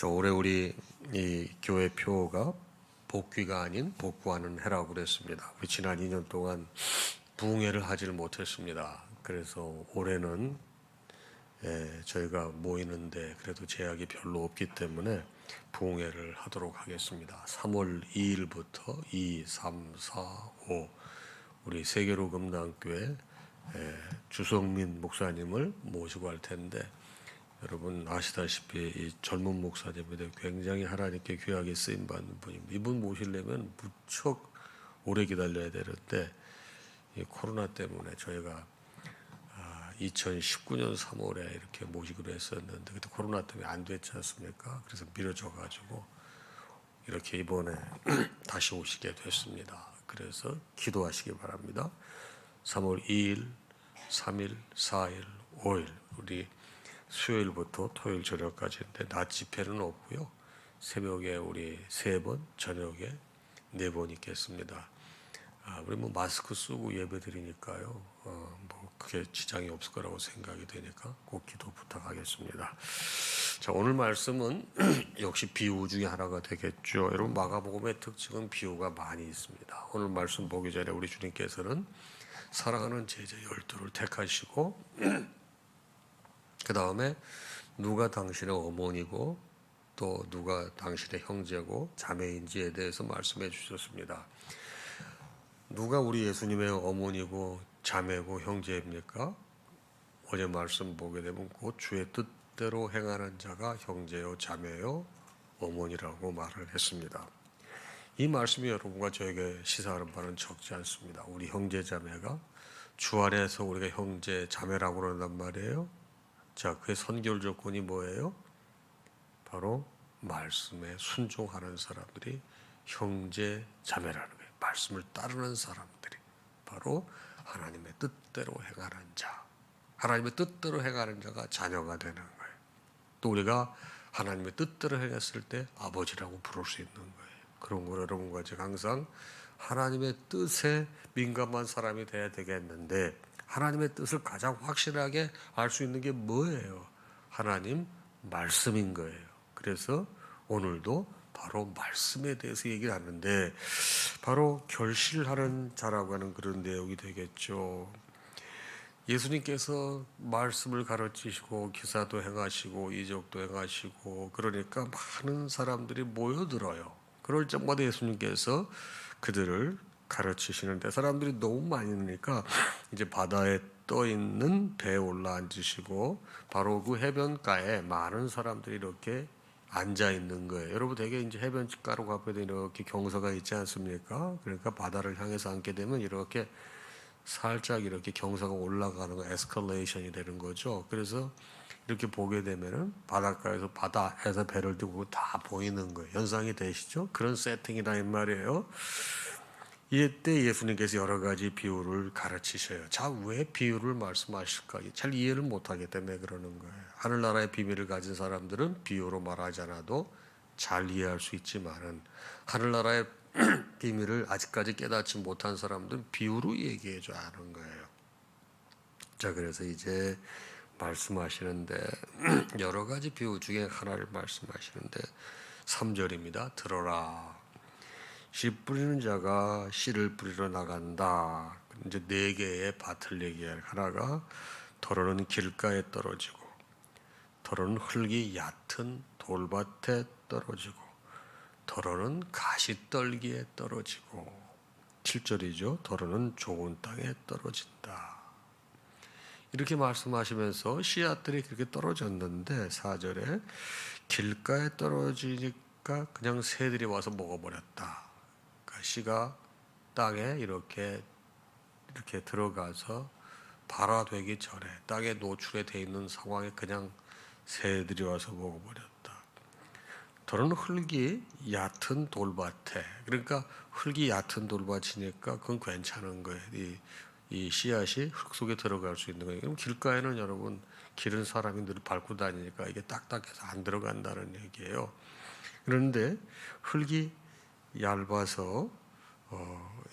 올해 우리 이 교회 표가 복귀가 아닌 복구하는 해라고 그랬습니다. 우리 지난 2년 동안 부흥회를 하지를 못했습니다. 그래서 올해는 저희가 모이는데 그래도 제약이 별로 없기 때문에 부흥회를 하도록 하겠습니다. 3월 2일부터 2, 3, 4, 5 우리 세계로 금단교회 주성민 목사님을 모시고 할 텐데, 여러분 아시다시피 이 젊은 목사님인데 굉장히 하나님께 귀하게 쓰임 받는 분입니다. 이분 모시려면 무척 오래 기다려야 되는데 이 코로나 때문에 저희가 2019년 3월에 이렇게 모시기로 했었는데 그때 코로나 때문에 안 됐지 않습니까? 그래서 미뤄져 가지고 이렇게 이번에 다시 오시게 됐습니다. 그래서 기도하시기 바랍니다. 3월 2일, 3일, 4일, 5일 우리 수요일부터 토요일 저녁까지인데 낮 집회는 없고요. 새벽에 우리 3번, 저녁에 4번 있겠습니다. 우리 뭐 마스크 쓰고 예배 드리니까요. 뭐 크게 지장이 없을 거라고 생각이 되니까 꼭 기도 부탁하겠습니다. 자, 오늘 말씀은 역시 비유 중에 하나가 되겠죠. 여러분 마가복음의 특징은 비유가 많이 있습니다. 오늘 말씀 보기 전에 우리 주님께서는 사랑하는 제자 12를 택하시고 그 다음에 누가 당신의 어머니고 또 누가 당신의 형제고 자매인지에 대해서 말씀해 주셨습니다. 누가 우리 예수님의 어머니고 자매고 형제입니까? 어제 말씀 보게 되면 곧 주의 뜻대로 행하는 자가 형제요 자매요 어머니라고 말을 했습니다. 이 말씀이 여러분과 저에게 시사하는 바는 적지 않습니다. 우리 형제 자매가 주 안에서 우리가 형제 자매라고 그런단 말이에요. 자, 그의 선결 조건이 뭐예요? 바로 말씀에 순종하는 사람들이 형제 자매라는 거예요. 말씀을 따르는 사람들이 바로 하나님의 뜻대로 행하는 자, 하나님의 뜻대로 행하는 자가 자녀가 되는 거예요. 또 우리가 하나님의 뜻대로 행했을 때 아버지라고 부를 수 있는 거예요. 그런 걸 여러분과 제가 항상 하나님의 뜻에 민감한 사람이 돼야 되겠는데, 하나님의 뜻을 가장 확실하게 알 수 있는 게 뭐예요? 하나님 말씀인 거예요. 그래서 오늘도 바로 말씀에 대해서 얘기를 하는데, 바로 결실하는 자라고 하는 그런 내용이 되겠죠. 예수님께서 말씀을 가르치시고 기사도 행하시고 이적도 행하시고 그러니까 많은 사람들이 모여들어요. 그럴 적마다 예수님께서 그들을 가르치시는데 사람들이 너무 많이 있으니까 이제 바다에 떠 있는 배에 올라 앉으시고 바로 그 해변가에 많은 사람들이 이렇게 앉아 있는 거예요. 여러분 되게 이제 해변가로 가보면 이렇게 경사가 있지 않습니까? 그러니까 바다를 향해서 앉게 되면 이렇게 살짝 이렇게 경사가 올라가는 거 에스컬레이션이 되는 거죠. 그래서 이렇게 보게 되면은 바닷가에서 바다에서 배를 두고 다 보이는 거예요. 연상이 되시죠? 그런 세팅이다 이 말이에요. 이때 예수님께서 여러 가지 비유를 가르치셔요. 자, 왜 비유를 말씀하실까? 잘 이해를 못하기 때문에 그러는 거예요. 하늘나라의 비밀을 가진 사람들은 비유로 말하지 않아도 잘 이해할 수 있지만은 하늘나라의 비밀을 아직까지 깨닫지 못한 사람들은 비유로 얘기해 줘야 하는 거예요. 자, 그래서 이제 말씀하시는데 여러 가지 비유 중에 하나를 말씀하시는데 3절입니다. 들어라. 씨 뿌리는 자가 씨를 뿌리러 나간다. 이제 4개의 밭을 얘기할 하나가 더러는 길가에 떨어지고 더러는 흙이 얕은 돌밭에 떨어지고 더러는 가시떨기에 떨어지고 7절이죠. 더러는 좋은 땅에 떨어진다. 이렇게 말씀하시면서 씨앗들이 그렇게 떨어졌는데 4절에 길가에 떨어지니까 그냥 새들이 와서 먹어버렸다. 그러니까 씨가 땅에 이렇게 들어가서 발화되기 전에 땅에 노출에 돼 있는 상황에 그냥 새들이 와서 먹어버렸다. 더러는 흙이 얕은 돌밭에, 그러니까 흙이 얕은 돌밭이니까 그건 괜찮은 거예요. 이 씨앗이 흙 속에 들어갈 수 있는 거예요. 그럼 길가에는 여러분 길은 사람이 늘 밟고 다니니까 이게 딱딱해서 안 들어간다는 얘기예요. 그런데 흙이 얇아서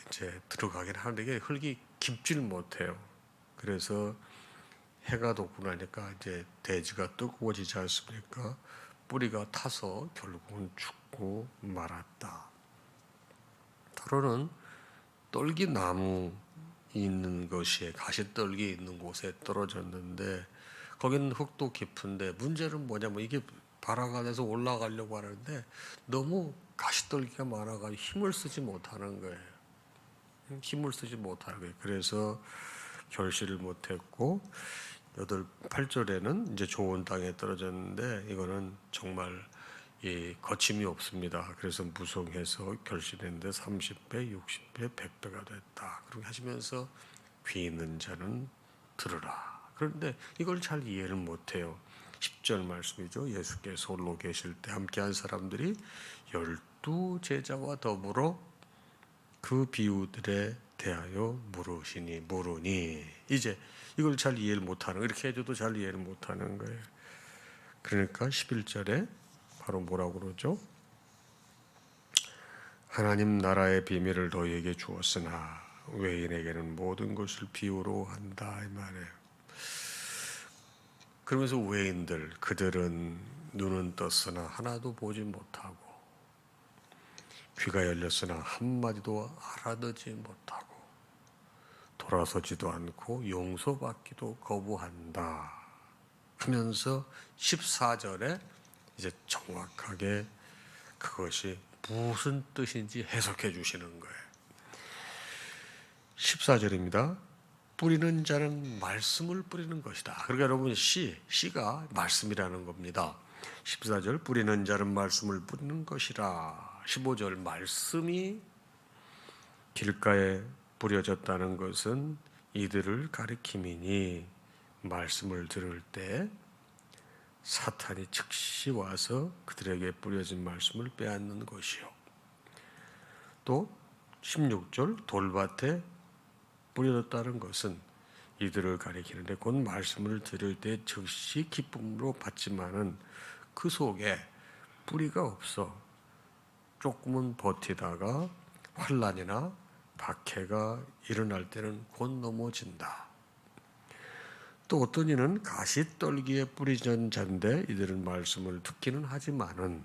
이제 들어가긴 하는데 이게 흙이 깊질 못해요. 그래서 해가 돋고 나니까 이제 대지가 뜨거워지지 않습니까? 뿌리가 타서 결국은 죽고 말았다. 더러는 떨기나무 있는 것이 가시떨기 있는 곳에 떨어졌는데 거기는 흙도 깊은데 문제는 뭐냐면 이게 발화가 돼서 올라가려고 하는데 너무 가시떨기가 많아가지고 힘을 쓰지 못하는 거예요. 힘을 쓰지 못하는 거예요. 그래서 결실을 못했고 8절에는 이제 좋은 땅에 떨어졌는데 이거는 정말 거침이 없습니다. 그래서 무성해서 결실했는데 30배, 60배, 100배가 됐다. 그렇게 하시면서 귀 있는 자는 들으라. 그런데 이걸 잘 이해를 못해요. 10절 말씀이죠. 예수께서 홀로 계실 때 함께한 사람들이 12제자와 더불어 그 비유들에 대하여 물으니 이제 이걸 잘 이해를 못하는, 이렇게 해줘도 잘 이해를 못하는 거예요. 그러니까 11절에 바로 뭐라고 그러죠? 하나님 나라의 비밀을 너희에게 주었으나 외인에게는 모든 것을 비유로 한다 이 말이에요. 그러면서 외인들, 그들은 눈은 떴으나 하나도 보지 못하고 귀가 열렸으나 한마디도 알아듣지 못하고 돌아서지도 않고 용서받기도 거부한다 하면서 14절에 이제 정확하게 그것이 무슨 뜻인지 해석해 주시는 거예요. 14절입니다. 뿌리는 자는 말씀을 뿌리는 것이다. 그러니까 여러분 씨가 말씀이라는 겁니다. 14절 뿌리는 자는 말씀을 뿌리는 것이라. 15절 말씀이 길가에 뿌려졌다는 것은 이들을 가리킴이니 말씀을 들을 때 사탄이 즉시 와서 그들에게 뿌려진 말씀을 빼앗는 것이요. 또 16절 돌밭에 뿌려졌다는 것은 이들을 가리키는데 곧 말씀을 들을 때 즉시 기쁨으로 받지만은 그 속에 뿌리가 없어 조금은 버티다가 환난이나 박해가 일어날 때는 곧 넘어진다. 또 어떤 이는 가시떨기에 뿌리진 자인데 이들은 말씀을 듣기는 하지만은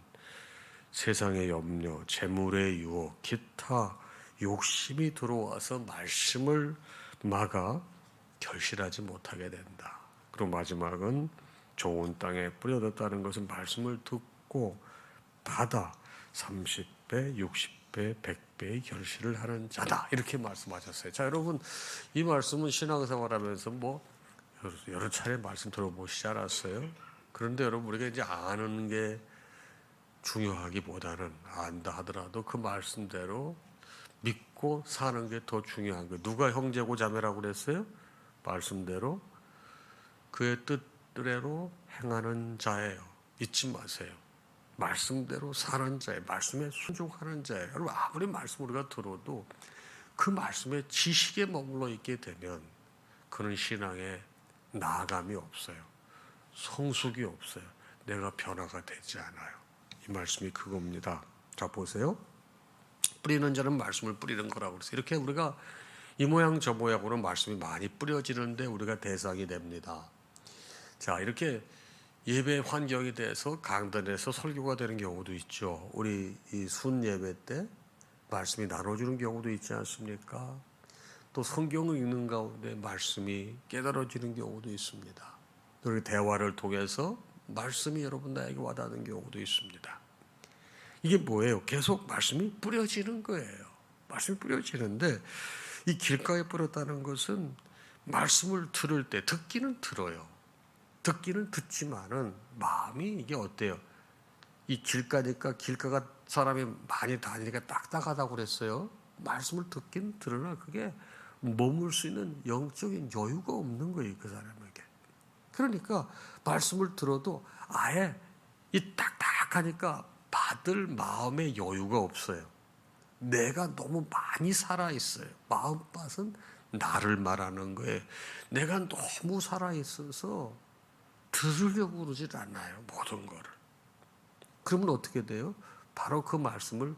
세상의 염려, 재물의 유혹, 기타 욕심이 들어와서 말씀을 막아 결실하지 못하게 된다. 그리고 마지막은 좋은 땅에 뿌려졌다는 것은 말씀을 듣고 받아 30배, 60배, 100배의 결실을 하는 자다. 이렇게 말씀하셨어요. 자, 여러분 이 말씀은 신앙생활하면서 여러 차례 말씀 들어보시지 않았어요? 그런데 여러분 우리가 이제 아는 게 중요하기보다는 안다 하더라도 그 말씀대로 믿고 사는 게 더 중요한 거예요. 누가 형제고 자매라고 그랬어요? 말씀대로 그의 뜻대로 행하는 자예요. 잊지 마세요. 말씀대로 사는 자예요. 말씀에 순종하는 자예요. 여러분 아무리 말씀 우리가 들어도 그 말씀의 지식에 머물러 있게 되면 그는 신앙에 나아감이 없어요. 성숙이 없어요. 내가 변화가 되지 않아요. 이 말씀이 그겁니다. 자 보세요. 뿌리는 자는 말씀을 뿌리는 거라고 그랬어요. 이렇게 우리가 이 모양 저 모양으로 말씀이 많이 뿌려지는데 우리가 대상이 됩니다. 자 이렇게 예배 환경에 대해서 강단에서 설교가 되는 경우도 있죠. 우리 이 순 예배 때 말씀이 나눠주는 경우도 있지 않습니까? 또 성경을 읽는 가운데 말씀이 깨달아지는 경우도 있습니다. 그리고 대화를 통해서 말씀이 여러분 나에게 와닿는 경우도 있습니다. 이게 뭐예요? 계속 말씀이 뿌려지는 거예요. 말씀이 뿌려지는데 이 길가에 뿌렸다는 것은 말씀을 들을 때 듣기는 들어요. 듣기는 듣지만은 마음이 이게 어때요? 이 길가니까 길가가 사람이 많이 다니니까 딱딱하다고 그랬어요. 말씀을 듣긴 들으나 그게 머물 수 있는 영적인 여유가 없는 거예요. 그 사람에게. 그러니까 말씀을 들어도 아예 이 딱딱하니까 받을 마음의 여유가 없어요. 내가 너무 많이 살아있어요. 마음밭은 나를 말하는 거예요. 내가 너무 살아있어서 들으려고 그러질 않아요. 모든 거를. 그러면 어떻게 돼요? 바로 그 말씀을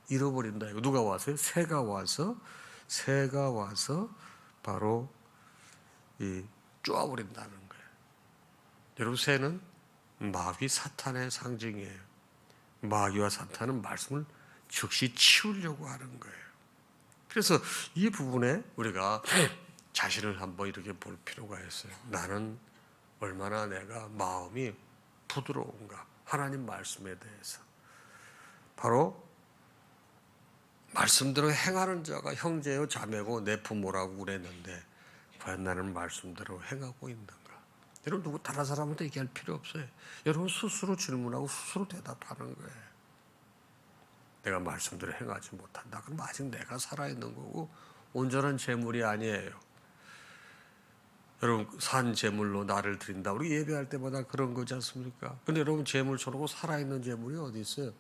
잃어버린다. 이거 누가 와서요? 새가 와서 바로 쪼아버린다는 거예요. 여러분 새는 마귀 사탄의 상징이에요. 마귀와 사탄은 말씀을 즉시 치우려고 하는 거예요. 그래서 이 부분에 우리가 자신을 한번 이렇게 볼 필요가 있어요. 나는 얼마나 내가 마음이 부드러운가, 하나님 말씀에 대해서. 바로 말씀대로 행하는 자가 형제요 자매고 내 부모라고 그랬는데 과연 나는 말씀대로 행하고 있는가? 여러분 누구 다른 사람한테 얘기할 필요 없어요. 여러분 스스로 질문하고 스스로 대답하는 거예요. 내가 말씀대로 행하지 못한다. 그럼 아직 내가 살아있는 거고 온전한 재물이 아니에요. 여러분 산 재물로 나를 드린다. 우리 예배할 때마다 그런 거지 않습니까? 근데 여러분 재물처럼 살아있는 재물이 어디 있어요?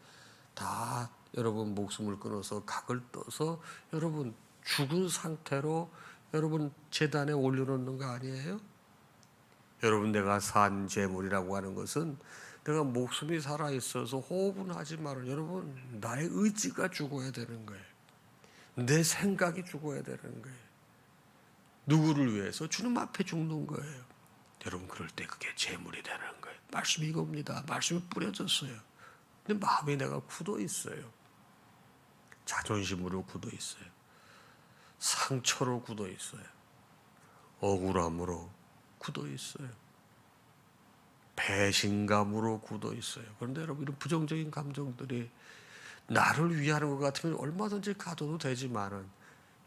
다 여러분 목숨을 끊어서 각을 떠서 여러분 죽은 상태로 여러분 제단에 올려놓는 거 아니에요? 여러분 내가 산 재물이라고 하는 것은 내가 목숨이 살아있어서 호흡은 하지만 여러분 나의 의지가 죽어야 되는 거예요. 내 생각이 죽어야 되는 거예요. 누구를 위해서? 주님 앞에 죽는 거예요. 여러분 그럴 때 그게 재물이 되는 거예요. 말씀이 이겁니다. 말씀이 뿌려졌어요. 근데 마음이 내가 굳어 있어요. 자존심으로 굳어 있어요. 상처로 굳어 있어요. 억울함으로 굳어 있어요. 배신감으로 굳어 있어요. 그런데 여러분 이런 부정적인 감정들이 나를 위하는 것 같으면 얼마든지 가둬도 되지만은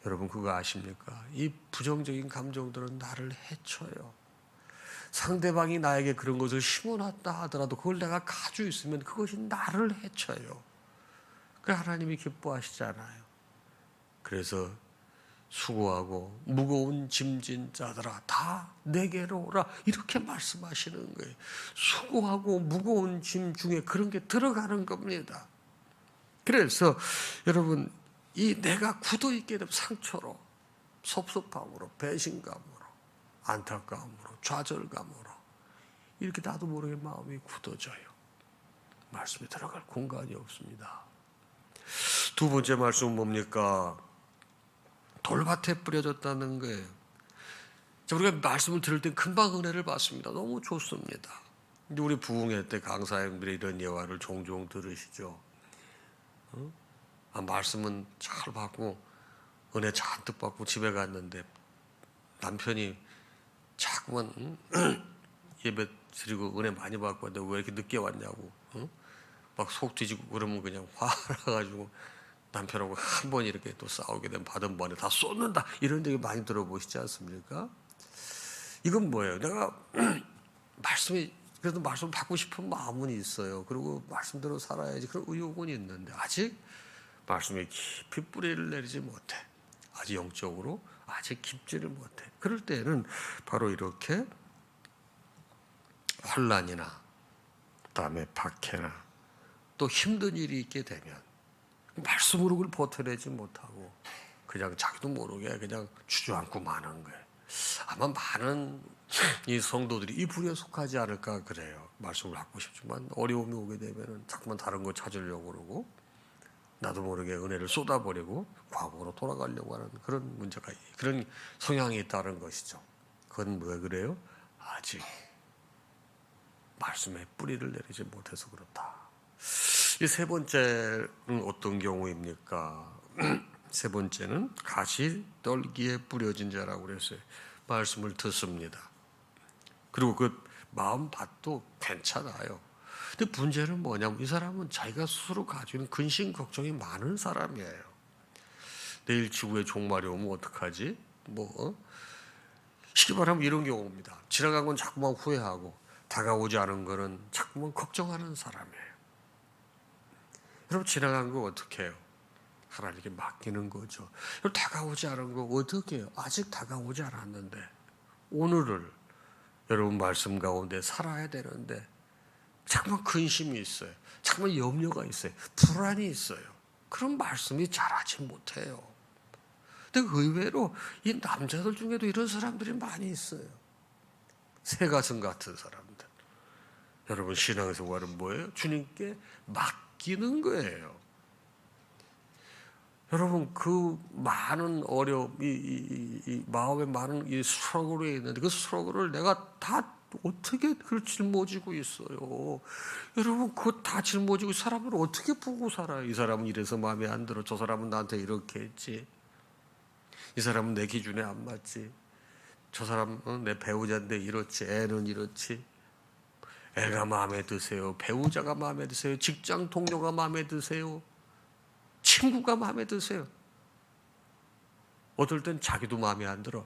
여러분 그거 아십니까? 이 부정적인 감정들은 나를 해쳐요. 상대방이 나에게 그런 것을 심어놨다 하더라도 그걸 내가 가지고 있으면 그것이 나를 해쳐요. 그 하나님이 기뻐하시잖아요. 그래서 수고하고 무거운 짐진 자들아 다 내게로 오라 이렇게 말씀하시는 거예요. 수고하고 무거운 짐 중에 그런 게 들어가는 겁니다. 그래서 여러분 이 내가 굳어있게 되면 상처로 섭섭함으로 배신감으로 안타까움으로 좌절감으로 이렇게 나도 모르게 마음이 굳어져요. 말씀에 들어갈 공간이 없습니다. 두 번째 말씀은 뭡니까? 돌밭에 뿌려졌다는 거예요. 우리가 말씀을 들을 때 금방 은혜를 받습니다. 너무 좋습니다. 우리 부흥회 때 강사님들이 이런 예화를 종종 들으시죠. 말씀은 잘 받고 은혜 잔뜩 받고 집에 갔는데 남편이 자꾸만 예배 드리고 은혜 많이 받고 왔는데 왜 이렇게 늦게 왔냐고 막 속 뒤지고 그러면 그냥 화나가지고 남편하고 한 번 이렇게 또 싸우게 되면 받은 번에 다 쏟는다 이런 얘기 많이 들어보시지 않습니까? 이건 뭐예요? 내가 말씀이 그래도 말씀 받고 싶은 마음은 있어요. 그리고 말씀대로 살아야지 그런 의욕은 있는데 아직 말씀에 깊이 뿌리를 내리지 못해. 아직 영적으로 아직 깊지를 못해. 그럴 때는 바로 이렇게 환난이나 그다음에 박해나 또 힘든 일이 있게 되면 말씀으로 그걸 버텨내지 못하고 그냥 자기도 모르게 그냥 주저앉고 마는 거예요. 아마 많은 이 성도들이 이 부류에 속하지 않을까 그래요. 말씀을 받고 싶지만 어려움이 오게 되면은 자꾸만 다른 거 찾으려고 그러고 나도 모르게 은혜를 쏟아버리고 과거로 돌아가려고 하는 그런 문제가 그런 성향이 있다는 것이죠. 그건 왜 그래요? 아직 말씀에 뿌리를 내리지 못해서 그렇다. 이 세 번째는 어떤 경우입니까? 세 번째는 가시떨기에 뿌려진 자라고 그랬어요. 말씀을 듣습니다. 그리고 그 마음밭도 괜찮아요. 근데 문제는 뭐냐면 이 사람은 자기가 스스로 가지고 있는 근심 걱정이 많은 사람이에요. 내일 지구에 종말이 오면 어떡하지? 쉽게 말하면 이런 경우입니다. 지나간 건 자꾸만 후회하고 다가오지 않은 거는 자꾸만 걱정하는 사람이에요. 여러분 지나간 거 어떻게 해요? 하나님께 맡기는 거죠. 여러분 다가오지 않은 거 어떻게 해요? 아직 다가오지 않았는데 오늘을 여러분 말씀 가운데 살아야 되는데 자꾸만 근심이 있어요. 자꾸만 염려가 있어요. 불안이 있어요. 그런 말씀이 잘하지 못해요. 근데 의외로 이 남자들 중에도 이런 사람들이 많이 있어요. 새가슴 같은 사람들. 여러분 신앙생활은 뭐예요? 주님께 맡기는 거예요. 여러분 그 많은 어려움, 이 마음에 많은 이 스트러글이 있는데 그 스트러글을 내가 다 어떻게 그걸 짊어지고 있어요? 여러분, 그거 다 짊어지고 사람을 어떻게 보고 살아요? 이 사람은 이래서 마음에 안 들어. 저 사람은 나한테 이렇게 했지. 이 사람은 내 기준에 안 맞지. 저 사람은 내 배우자인데 이렇지. 애는 이렇지. 애가 마음에 드세요? 배우자가 마음에 드세요? 직장 동료가 마음에 드세요? 친구가 마음에 드세요? 어떨 땐 자기도 마음에 안 들어.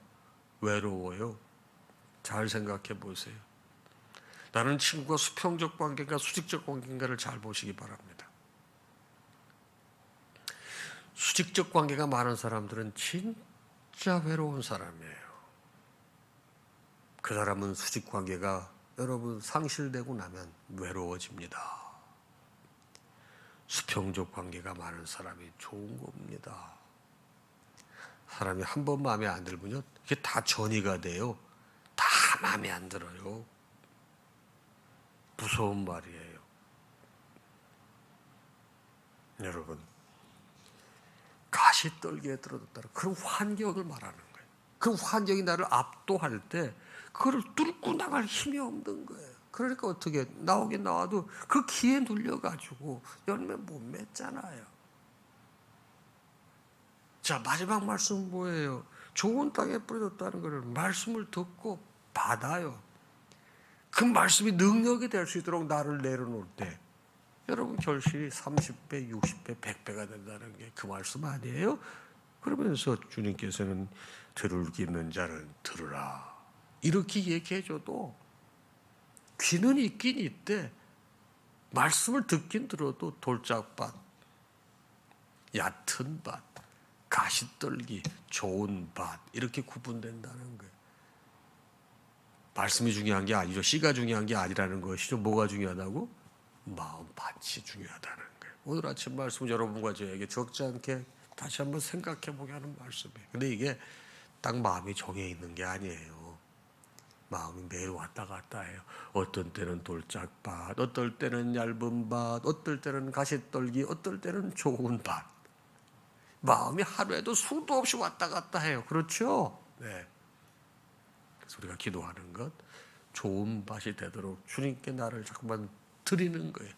외로워요. 잘 생각해 보세요. 나는 친구가 수평적 관계인가 수직적 관계인가를 잘 보시기 바랍니다. 수직적 관계가 많은 사람들은 진짜 외로운 사람이에요. 그 사람은 수직 관계가 여러분 상실되고 나면 외로워집니다. 수평적 관계가 많은 사람이 좋은 겁니다. 사람이 한 번 마음에 안 들면요, 이게 다 전이가 돼요. 다 마음에 안 들어요. 무서운 말이에요. 여러분, 가시떨기에 들어뒀다는 그런 환경을 말하는 거예요. 그 환경이 나를 압도할 때 그걸 뚫고 나갈 힘이 없는 거예요. 그러니까 어떻게 나오긴 나와도 그 기에 눌려가지고 열매 못 맺잖아요. 자, 마지막 말씀은 뭐예요? 좋은 땅에 뿌려졌다는 것을 말씀을 듣고 받아요. 그 말씀이 능력이 될 수 있도록 나를 내려놓을 때 여러분 결실이 30배, 60배, 100배가 된다는 게 그 말씀 아니에요? 그러면서 주님께서는 들을 귀 있는 자는 들으라 이렇게 얘기해줘도 귀는 있긴 있대. 말씀을 듣긴 들어도 돌짝밭, 얕은 밭, 가시떨기, 좋은 밭 이렇게 구분된다는 거예요. 말씀이 중요한 게 아니죠. 씨가 중요한 게 아니라는 것이죠. 뭐가 중요하다고? 마음밭이 중요하다는 거예요. 오늘 아침 말씀 여러분과 저에게 적지 않게 다시 한번 생각해 보게 하는 말씀이에요. 근데 이게 딱 마음이 정해 있는 게 아니에요. 마음이 매일 왔다 갔다 해요. 어떤 때는 돌짝밭, 어떨 때는 얇은 밭, 어떨 때는 가시떨기, 어떨 때는 좋은 밭. 마음이 하루에도 수도 없이 왔다 갔다 해요. 그렇죠? 네. 그래서 우리가 기도하는 것, 좋은 밭이 되도록 주님께 나를 자꾸만 드리는 거예요.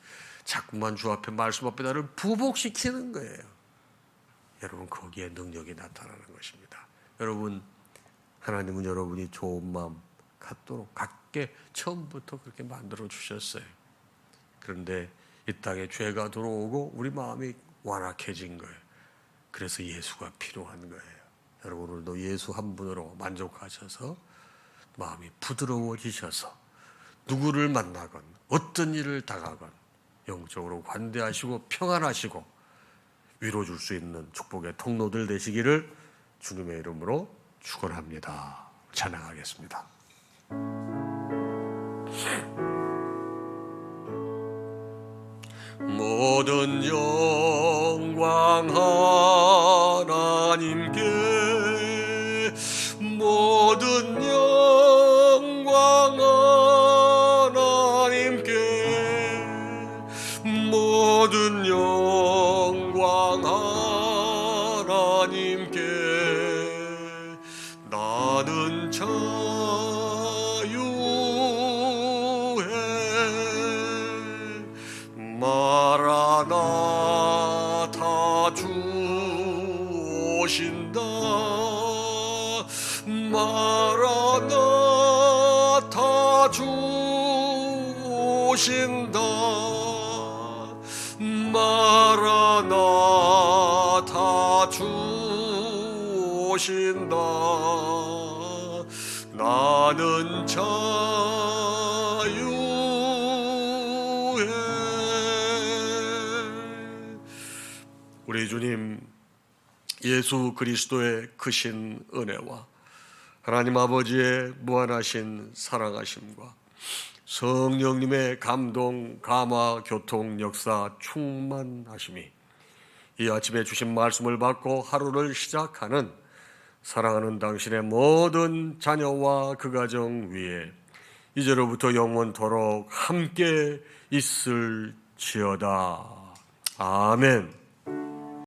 자꾸만 주 앞에 말씀 앞에 나를 부복시키는 거예요. 여러분, 거기에 능력이 나타나는 것입니다. 여러분, 하나님은 여러분이 좋은 마음 갖게 처음부터 그렇게 만들어 주셨어요. 그런데 이 땅에 죄가 들어오고 우리 마음이 완악해진 거예요. 그래서 예수가 필요한 거예요. 여러분, 오늘도 예수 한 분으로 만족하셔서 마음이 부드러워지셔서 누구를 만나건 어떤 일을 당하건 영적으로 관대하시고 평안하시고 위로 줄 수 있는 축복의 통로들 되시기를 주님의 이름으로 축원합니다. 찬양하겠습니다. 모든 영광 하나님께, 모든 영광 하나님께, 모든 영광 하나님께. 나는 마라나타 주 오신다. 마라나타 주 오신다. 마라나타 주 오신다. 나는 우리 주님 예수 그리스도의 크신 은혜와 하나님 아버지의 무한하신 사랑하심과 성령님의 감동, 감화, 교통, 역사, 충만하심이 이 아침에 주신 말씀을 받고 하루를 시작하는 사랑하는 당신의 모든 자녀와 그 가정 위에 이제로부터 영원토록 함께 있을지어다. 아멘.